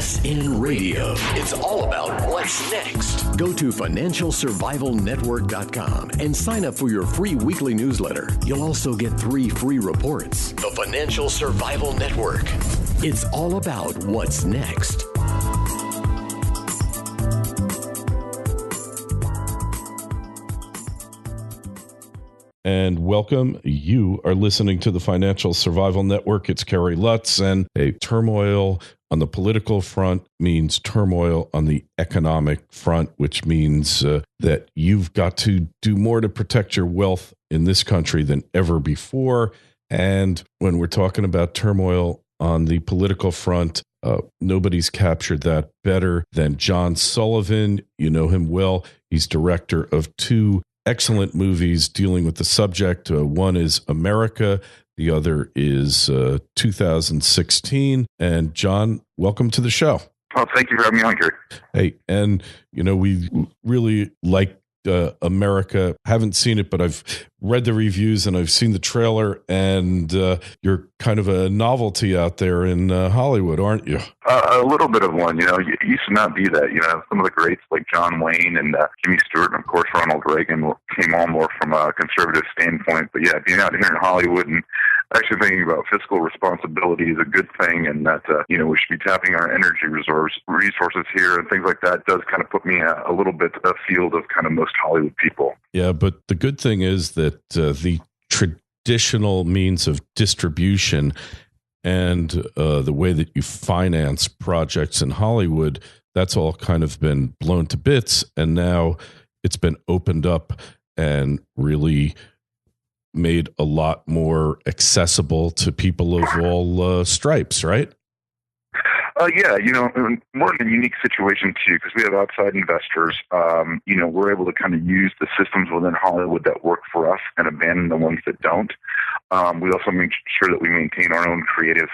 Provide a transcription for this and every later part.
best in radio. It's all about what's next. Go to financialsurvivalnetwork.com and sign up for your free weekly newsletter. You'll also get 3 free reports. The Financial Survival Network. It's all about what's next. And welcome. You are listening to the Financial Survival Network. It's Kerry, Lutz, and a turmoil on the political front means turmoil on the economic front, which means that you've got to do more to protect your wealth in this country than ever before. And when we're talking about turmoil on the political front, nobody's captured that better than John Sullivan. You know him well. He's director of 2 excellent movies dealing with the subject. One is America. The other is 2016. And John, welcome to the show. Oh, thank you for having me on, Kerry. Hey, and we really like America. Haven't seen it, but I've read the reviews and I've seen the trailer, and you're kind of a novelty out there in Hollywood, aren't you? A little bit of one. It used to not be that. Some of the greats like John Wayne and Jimmy Stewart and, of course, Ronald Reagan came on more from a conservative standpoint. But, yeah, being out here in Hollywood and actually thinking about fiscal responsibility is a good thing, and that, we should be tapping our energy resources here and things like that does kind of put me a little bit afield of kind of most Hollywood people. Yeah, but the good thing is that the traditional means of distribution and the way that you finance projects in Hollywood, that's all kind of been blown to bits, and now it's been opened up and really made a lot more accessible to people of all stripes, right? Yeah, we're in a unique situation, too, because we have outside investors. We're able to kind of use the systems within Hollywood that work for us and abandon the ones that don't. We also make sure that we maintain our own creative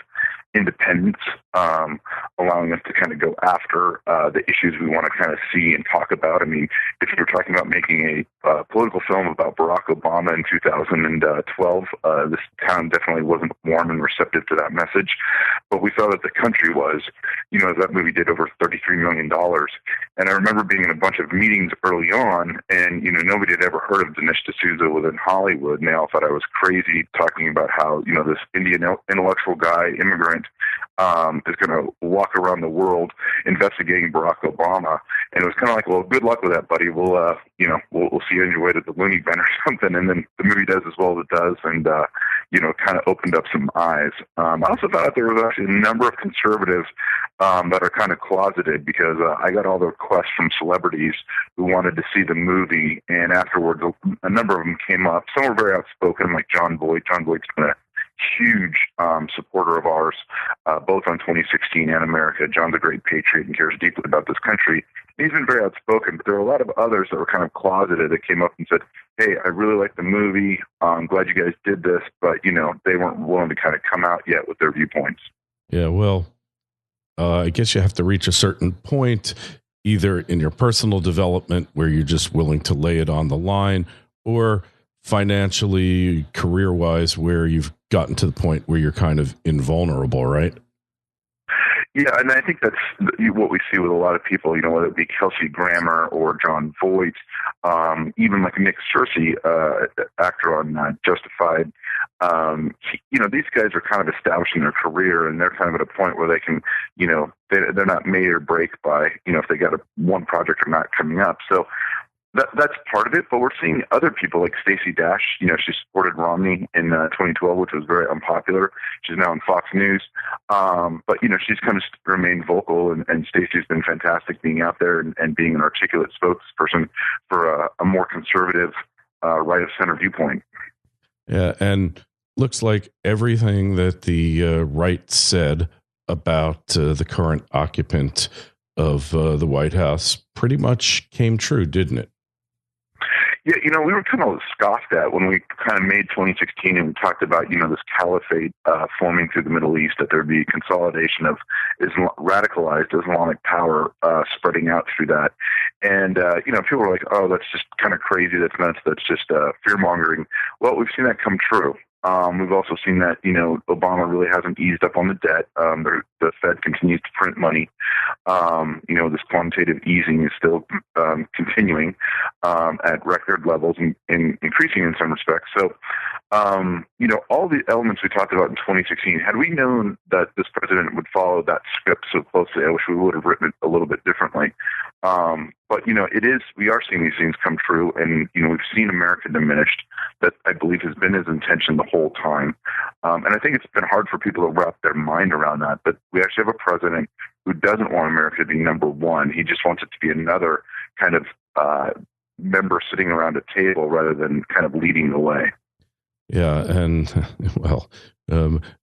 independence, allowing us to kind of go after the issues we want to kind of see and talk about. I mean, if you were talking about making a political film about Barack Obama in 2012, this town definitely wasn't warm and receptive to that message. But we saw that the country was, that movie did over $33 million. And I remember being in a bunch of meetings early on, and, nobody had ever heard of Dinesh D'Souza within Hollywood. And they all thought I was crazy talking about how, this Indian intellectual guy, immigrant, is going to walk around the world investigating Barack Obama. And it was kind of like, well, good luck with that, buddy. We'll see you on your way to the loony bin or something. And then the movie does as well as it does, and kind of opened up some eyes. I also thought there was actually a number of conservatives that are kind of closeted, because I got all the requests from celebrities who wanted to see the movie, and afterwards a number of them came up. Some were very outspoken, like John Boyd. John Boyd's been a huge supporter of ours, both on 2016 and America. John's a great patriot and cares deeply about this country. He's been very outspoken, but there were a lot of others that were kind of closeted that came up and said, hey, I really like the movie. I'm glad you guys did this, but, they weren't willing to kind of come out yet with their viewpoints. Yeah, well, I guess you have to reach a certain point, either in your personal development where you're just willing to lay it on the line, or financially, career-wise, where you've gotten to the point where you're kind of invulnerable, right? Yeah, and I think that's what we see with a lot of people, whether it be Kelsey Grammer or John Voight, even like Nick Searcy, actor on Justified. These guys are kind of establishing their career, and they're kind of at a point where they can, they're not made or break by, if they got one project or not coming up. So that's part of it, but we're seeing other people like Stacey Dash. She supported Romney in 2012, which was very unpopular. She's now on Fox News. But, she's kind of remained vocal, and Stacey's been fantastic being out there and being an articulate spokesperson for a more conservative, right-of-center viewpoint. Yeah, and looks like everything that the right said about the current occupant of the White House pretty much came true, didn't it? Yeah, we were kind of scoffed at when we kind of made 2016 and we talked about, this caliphate forming through the Middle East, that there'd be consolidation of radicalized Islamic power spreading out through that. And, people were like, oh, that's just kind of crazy. That's nuts. That's just fear-mongering. Well, we've seen that come true. We've also seen that, Obama really hasn't eased up on the debt. The Fed continues to print money. This quantitative easing is still continuing at record levels and increasing in some respects. So, all the elements we talked about in 2016, had we known that this president would follow that script so closely, I wish we would have written it a little bit differently. But we are seeing these things come true, and, we've seen America diminished. That, I believe, has been his intention the whole time. And I think it's been hard for people to wrap their mind around that. But we actually have a president who doesn't want America to be number one. He just wants it to be another kind of member sitting around a table rather than kind of leading the way. Yeah. And, well,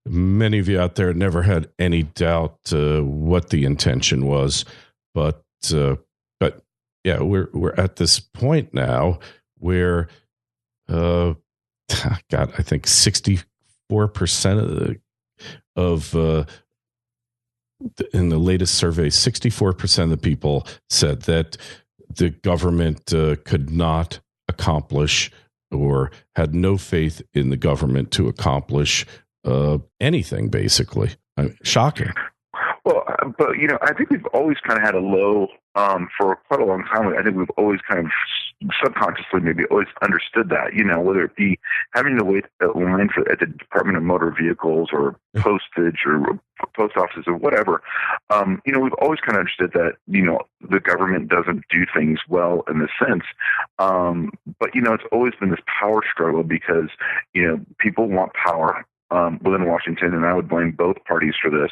many of you out there never had any doubt what the intention was. But yeah, we're at this point now where, I think 64% in the latest survey, 64% of the people said that the government could not accomplish or had no faith in the government to accomplish anything, basically. Shocking. Well, but, I think we've always kind of had a low for quite a long time. I think we've always kind of subconsciously maybe always understood that, whether it be having to wait at line at the Department of Motor Vehicles or postage or post offices or whatever. We've always kind of understood that, the government doesn't do things well in this sense. But, it's always been this power struggle because, people want power within Washington, and I would blame both parties for this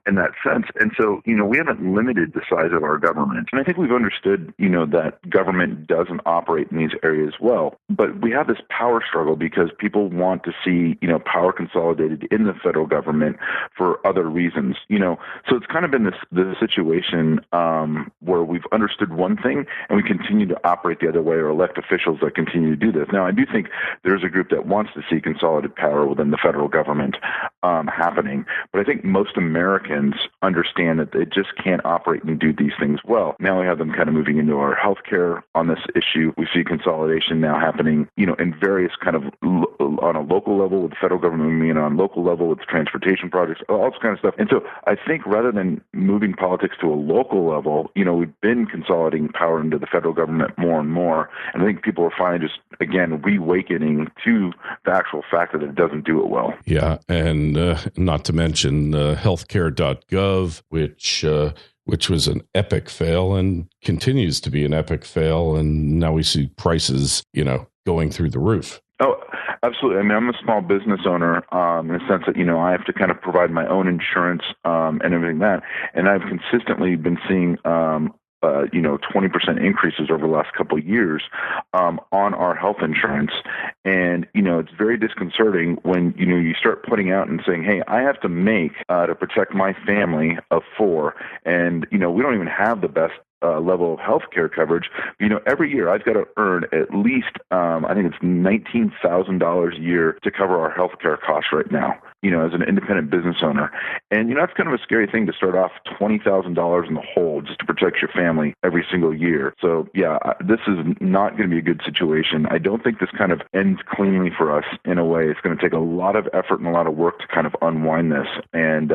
in that sense. And so, we haven't limited the size of our government. And I think we've understood, that government doesn't operate in these areas well. But we have this power struggle because people want to see, power consolidated in the federal government for other reasons. So it's kind of been this situation where we've understood one thing and we continue to operate the other way, or elect officials that continue to do this. Now, I do think there's a group that wants to see consolidated power within the federal government happening. But I think most Americans understand that they just can't operate and do these things well. Now we have them kind of moving into our healthcare on this issue. We see consolidation now happening, in various kind of on a local level with the federal government, on local level with transportation projects, all this kind of stuff. And so I think rather than moving politics to a local level, we've been consolidating power into the federal government more and more. And I think people are finally just, again, reawakening to the actual fact that it doesn't do it well. Yeah. And not to mention healthcare.gov, which was an epic fail and continues to be an epic fail. And now we see prices, going through the roof. Oh, absolutely. I mean, I'm a small business owner in the sense that, I have to kind of provide my own insurance and everything that. And I've consistently been seeing 20% increases over the last couple of years on our health insurance. And, it's very disconcerting when, you start putting out and saying, hey, I have to make to protect my family of 4. And, we don't even have the best level of healthcare coverage. Every year I've got to earn at least, I think it's $19,000 a year to cover our healthcare costs right now, as an independent business owner. And, that's kind of a scary thing to start off $20,000 in the hole just to protect your family every single year. So, yeah, this is not going to be a good situation. I don't think this kind of ends cleanly for us in a way. It's going to take a lot of effort and a lot of work to kind of unwind this. And,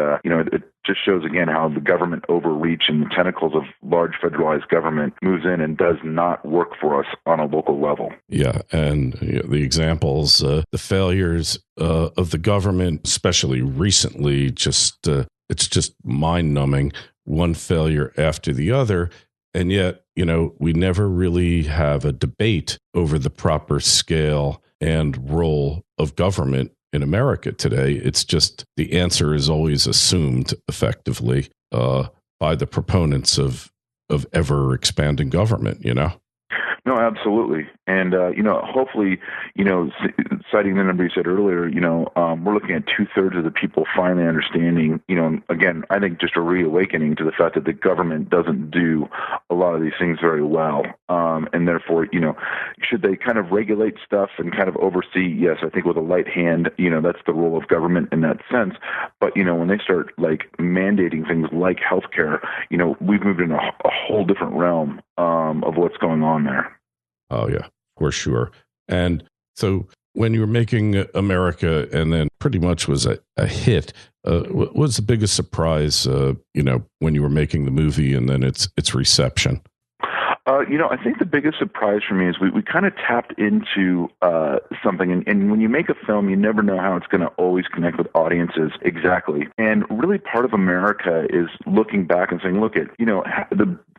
it just shows again how the government overreach and the tentacles of large federalized government moves in and does not work for us on a local level. Yeah. And the examples, the failures of the government, especially recently, it's just mind numbing, one failure after the other. And yet, we never really have a debate over the proper scale and role of government in America today. It's just the answer is always assumed effectively by the proponents of ever expanding government, No, absolutely. And, hopefully, citing the number you said earlier, we're looking at 2/3 of the people finally understanding, again, I think just a reawakening to the fact that the government doesn't do a lot of these things very well. And therefore, should they kind of regulate stuff and kind of oversee? Yes, I think with a light hand, that's the role of government in that sense. But, when they start like mandating things like healthcare, we've moved into a whole different realm of what's going on there. Oh, yeah, for sure. And so when you were making America, and then pretty much was a hit, what was the biggest surprise, when you were making the movie and then its reception? I think the biggest surprise for me is we kind of tapped into something. And when you make a film, you never know how it's going to always connect with audiences exactly. And really part of America is looking back and saying, look at,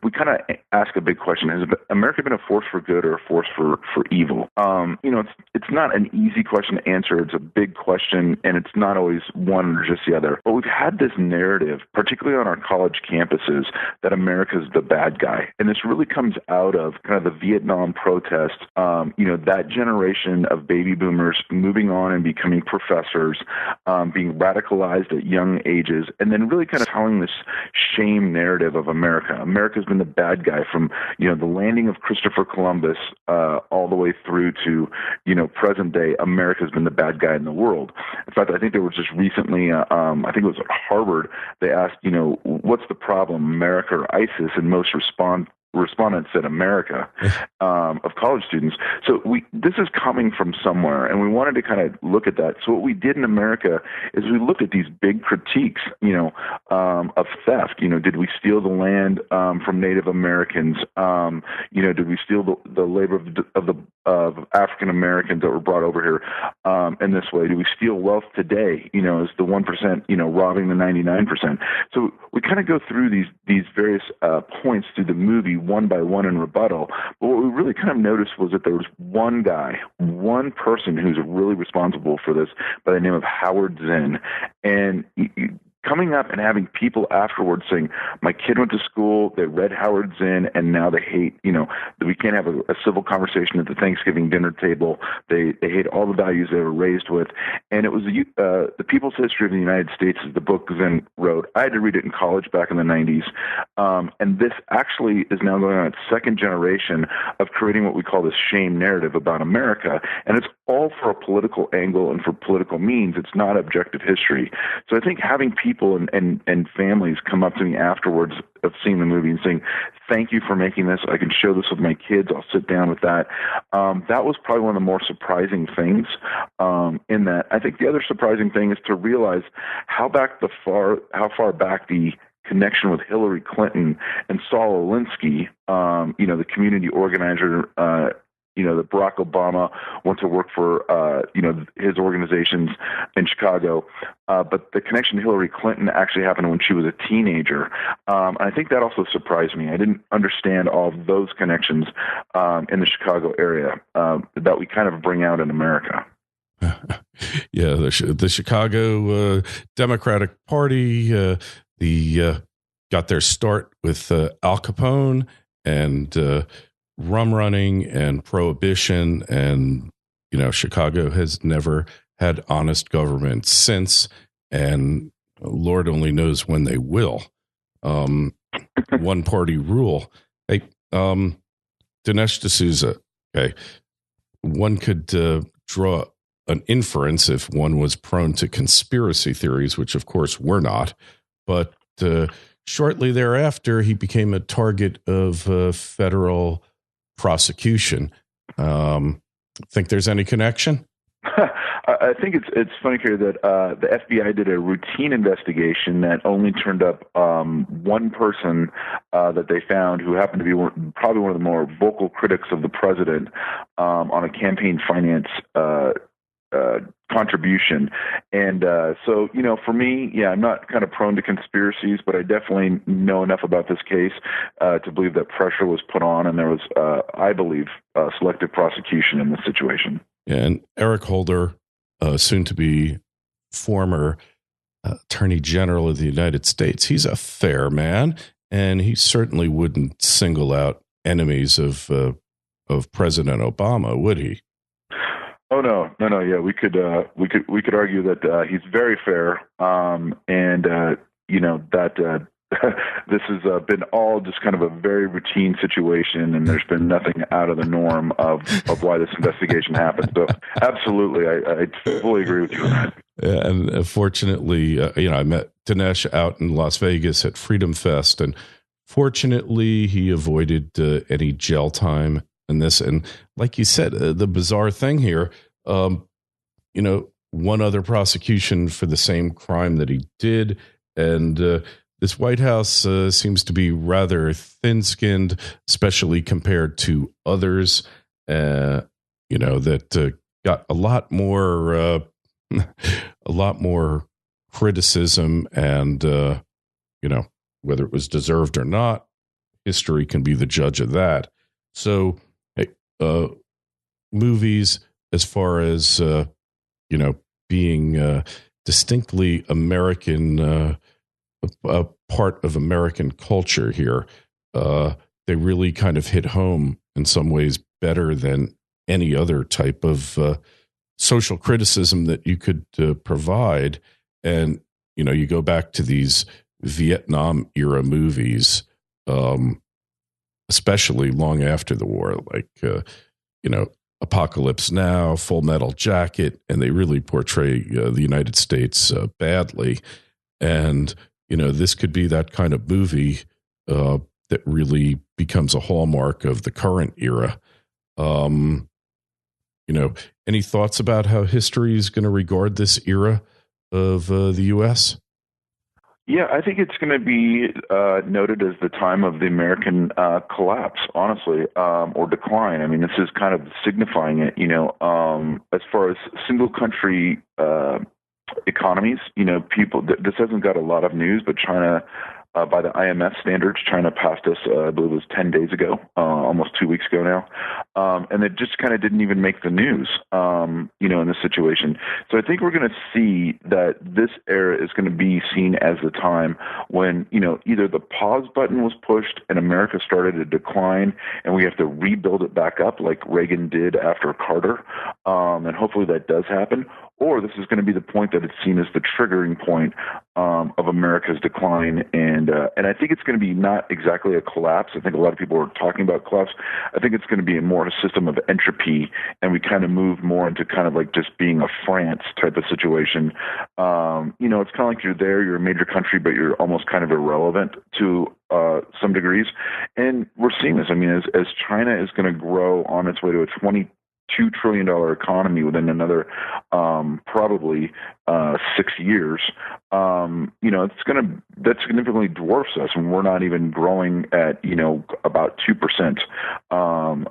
we kind of ask a big question. Has America been a force for good or a force for evil? It's not an easy question to answer. It's a big question, and it's not always one or just the other. But we've had this narrative, particularly on our college campuses, that America's the bad guy. And this really comes out of kind of the Vietnam protests, that generation of baby boomers moving on and becoming professors, being radicalized at young ages, and then really kind of telling this shame narrative of America. America's been the bad guy from, the landing of Christopher Columbus all the way through to, present day. America's been the bad guy in the world. In fact, I think there was just recently, I think it was at Harvard, they asked, what's the problem, America or ISIS? And most respondents said America, of college students. So this is coming from somewhere, and we wanted to kind of look at that. So what we did in America is we looked at these big critiques, of theft. Did we steal the land from Native Americans? Did we steal the labor of African Americans that were brought over here in this way? Do we steal wealth today? Is the 1%, robbing the 99%? So we kind of go through these various points through the movie, one by one in rebuttal. But what we really kind of noticed was that there was one person who's really responsible for this by the name of Howard Zinn. And coming up and having people afterwards saying, my kid went to school, they read Howard Zinn, and now they hate, we can't have a civil conversation at the Thanksgiving dinner table. They hate all the values they were raised with. And it was the People's History of the United States is the book Zinn wrote. I had to read it in college back in the 90s. And this actually is now going on its second generation of creating what we call this shame narrative about America. And it's all for a political angle and for political means. It's not objective history. So I think having people and families come up to me afterwards of seeing the movie and saying, thank you for making this. I can show this with my kids. I'll sit down with that. That was probably one of the more surprising things in that. I think the other surprising thing is to realize how far back the connection with Hillary Clinton and Saul Alinsky, the community organizer, that Barack Obama went to work for, his organizations in Chicago. But the connection to Hillary Clinton actually happened when she was a teenager. And I think that also surprised me. I didn't understand all of those connections in the Chicago area that we kind of bring out in America. Yeah, the Chicago Democratic Party, got their start with Al Capone and rum running and prohibition, and Chicago has never had honest government since, and Lord only knows when they will. One party rule. Hey, Dinesh D'Souza. Okay, one could draw an inference if one was prone to conspiracy theories, which of course we're not, but shortly thereafter he became a target of federal prosecution. Think there's any connection? I think it's funny, Kerry, that the FBI did a routine investigation that only turned up one person that they found who happened to be probably one of the more vocal critics of the president on a campaign finance contribution. And so, for me, I'm not kind of prone to conspiracies, but I definitely know enough about this case to believe that pressure was put on, and there was, I believe, selective prosecution in this situation. And Eric Holder, soon to be former Attorney General of the United States, he's a fair man, and he certainly wouldn't single out enemies of President Obama, would he? Oh no. Yeah, we could argue that he's very fair, and that this has been all just kind of a very routine situation, and there's been nothing out of the norm of why this investigation happened. So absolutely, I fully agree with you on that. Yeah, and fortunately, I met Dinesh out in Las Vegas at Freedom Fest, and fortunately, he avoided any jail time in this. And like you said, the bizarre thing here, You know, one other prosecution for the same crime that he did. And this White House seems to be rather thin-skinned, especially compared to others, you know, that got a lot more criticism, and, you know, whether it was deserved or not, history can be the judge of that. So, movies, as far as, you know, being distinctly American, a part of American culture here, they really kind of hit home in some ways better than any other type of social criticism that you could provide. And, you know, you go back to these Vietnam era movies, especially long after the war, like, you know, Apocalypse Now, Full Metal Jacket, and they really portray the United States badly. And, you know, this could be that kind of movie that really becomes a hallmark of the current era. You know, any thoughts about how history is going to regard this era of the U.S.? Yeah, I think it's going to be noted as the time of the American collapse, honestly, or decline. I mean, this is kind of signifying it, you know, as far as single country economies, you know, this hasn't got a lot of news, but China, by the IMF standards, China passed us, I believe it was 10 days ago, almost 2 weeks ago now. And it just kind of didn't even make the news, you know, in this situation. So I think we're going to see that this era is going to be seen as the time when, you know, either the pause button was pushed and America started to decline and we have to rebuild it back up like Reagan did after Carter. And hopefully that does happen. Or this is going to be the point that it's seen as the triggering point of America's decline. And I think it's going to be not exactly a collapse. I think a lot of people are talking about collapse. I think it's going to be more a system of entropy, and we kind of move more into kind of like just being a France type of situation. You know, it's kind of like you're a major country, but you're almost kind of irrelevant to some degrees. And we're seeing this. I mean, as China is going to grow on its way to a $22 trillion economy within another probably 6 years, you know, that significantly dwarfs us, and we're not even growing at, you know, about 2%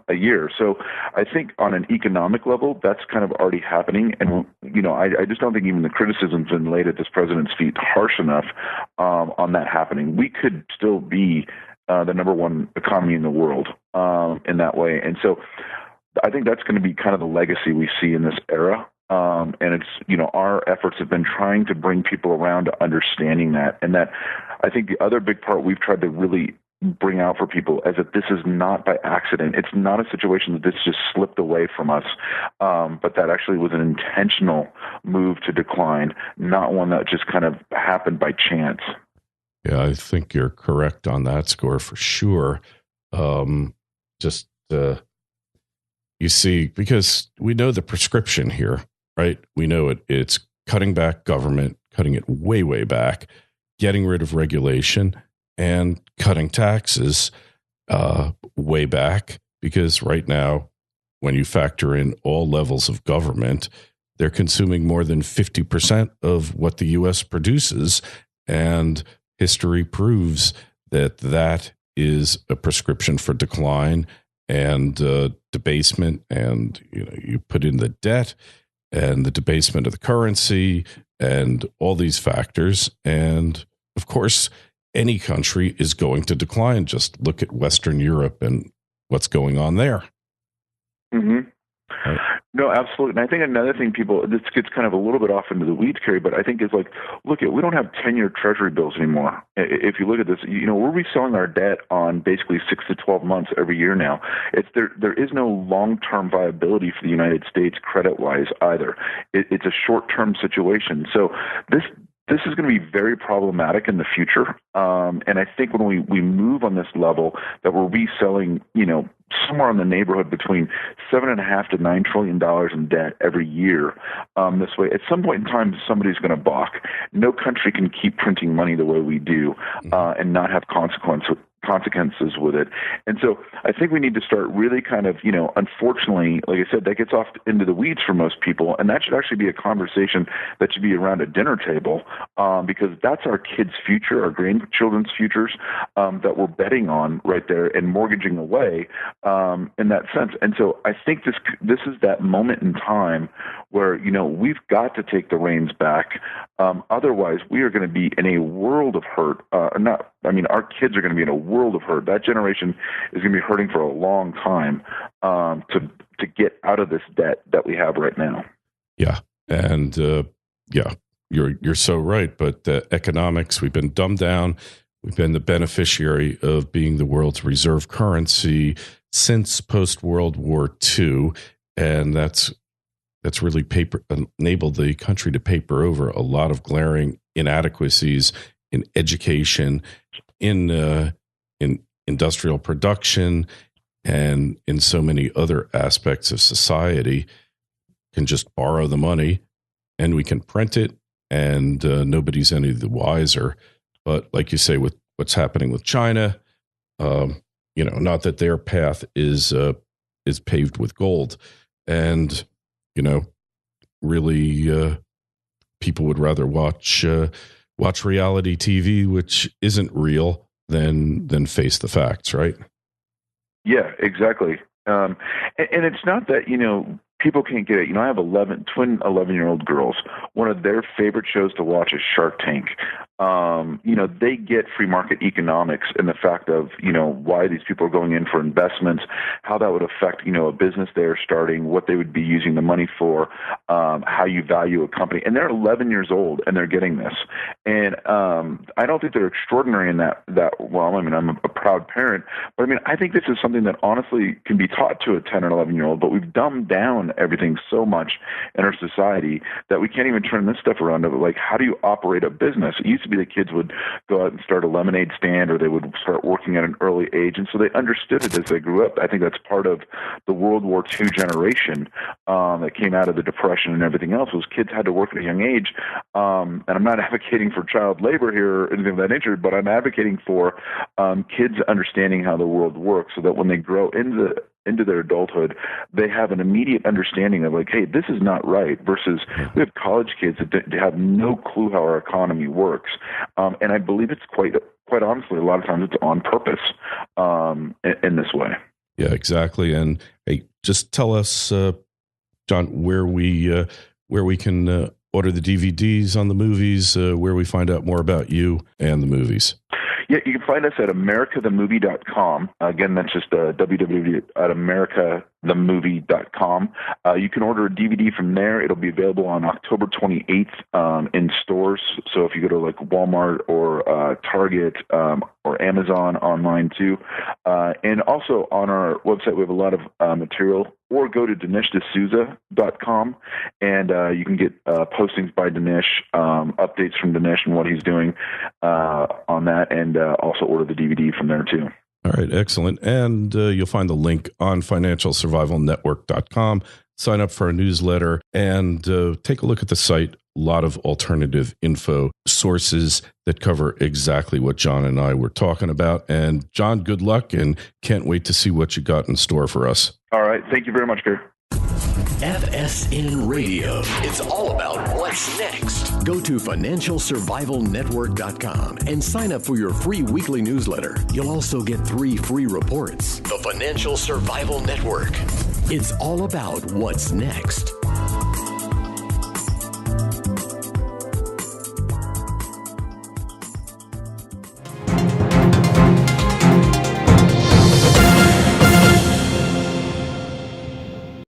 a year. So I think on an economic level, that's kind of already happening. And, you know, I just don't think even the criticism's been laid at this president's feet harsh enough on that happening. We could still be the number one economy in the world in that way. And so I think that's going to be kind of the legacy we see in this era. And it's, you know, our efforts have been trying to bring people around to understanding that. And that I think the other big part we've tried to really bring out for people is that this is not by accident. It's not a situation that this just slipped away from us, but that actually was an intentional move to decline, not one that just kind of happened by chance. Yeah, I think you're correct on that score for sure. You see, because we know the prescription here, right? We know it's cutting back government, cutting it way, way back, getting rid of regulation, and cutting taxes way back. Because right now, when you factor in all levels of government, they're consuming more than 50% of what the U.S. produces. And history proves that that is a prescription for decline and debasement, and you put in the debt and the debasement of the currency and all these factors, and of course any country is going to decline. Just look at Western Europe and what's going on there. Mm-hmm. Right. No, absolutely. And I think another thing this gets kind of a little bit off into the weeds, Kerry, but I think is like, we don't have 10-year treasury bills anymore. If you look at this, you know, we're reselling our debt on basically 6 to 12 months every year now. There is no long-term viability for the United States credit-wise either. It's a short-term situation. So this is going to be very problematic in the future. And I think when we move on this level, that we're reselling, you know, somewhere in the neighborhood between $7.5 to $9 trillion in debt every year. This way, at some point in time, somebody's going to balk. No country can keep printing money the way we do and not have consequences consequences with it. And so I think we need to start really kind of, unfortunately, like I said, that gets off into the weeds for most people. And that should actually be a conversation that should be around a dinner table, because that's our kids' future, our grandchildren's futures, that we're betting on right there and mortgaging away, in that sense. And so I think this is that moment in time where, we've got to take the reins back. Otherwise, we are going to be in a world of hurt. Our kids are going to be in a world of hurt. That generation is going to be hurting for a long time, to get out of this debt that we have right now. Yeah. And you're so right. But economics, we've been dumbed down. We've been the beneficiary of being the world's reserve currency since post-World War II. And that's really enabled the country to paper over a lot of glaring inadequacies in education, in industrial production, and in so many other aspects of society. Can just borrow the money and we can print it, and nobody's any the wiser. But like you say, with what's happening with China, not that their path is paved with gold, and really, people would rather watch reality TV, which isn't real, than face the facts, right? Yeah, exactly. And it's not that, people can't get it. I have twin 11-year-old girls. One of their favorite shows to watch is Shark Tank. They get free market economics and the fact of, why these people are going in for investments, how that would affect, a business they're starting, what they would be using the money for, how you value a company. And they're 11 years old and they're getting this. And I don't think they're extraordinary in that well. I'm a proud parent, but I think this is something that honestly can be taught to a 10 or 11-year-old, but we've dumbed down everything so much in our society that we can't even turn this stuff around. Like, how do you operate a business? It used to be that kids would go out and start a lemonade stand, or they would start working at an early age, and so they understood it as they grew up. I think that's part of the World War II generation that came out of the Depression and everything else, was kids had to work at a young age. And I'm not advocating for child labor here or anything of that nature, but I'm advocating for kids understanding how the world works, so that when they grow into their adulthood, they have an immediate understanding of like, hey, this is not right, versus we have college kids that have no clue how our economy works. And I believe it's quite honestly, a lot of times it's on purpose in this way. Yeah, exactly. And hey, just tell us, John, where we can order the DVDs on the movies, where we find out more about you and the movies. Yeah, you can find us at americathemovie.com. Again, that's just www.americathemovie.com. You can order a DVD from there. It'll be available on October 28th in stores. So if you go to like Walmart or Target or Amazon online too. And also on our website, we have a lot of material. Or go to DineshD'Souza.com, and you can get postings by Dinesh, updates from Dinesh and what he's doing on that, and also order the DVD from there too. All right, excellent. And you'll find the link on FinancialSurvivalNetwork.com. Sign up for our newsletter and take a look at the site. A lot of alternative info sources that cover exactly what John and I were talking about. And John, good luck, and can't wait to see what you got in store for us. All right. Thank you very much, Kerry. FSN Radio. It's all about what's next. Go to FinancialSurvivalNetwork.com and sign up for your free weekly newsletter. You'll also get 3 free reports. The Financial Survival Network. It's all about what's next.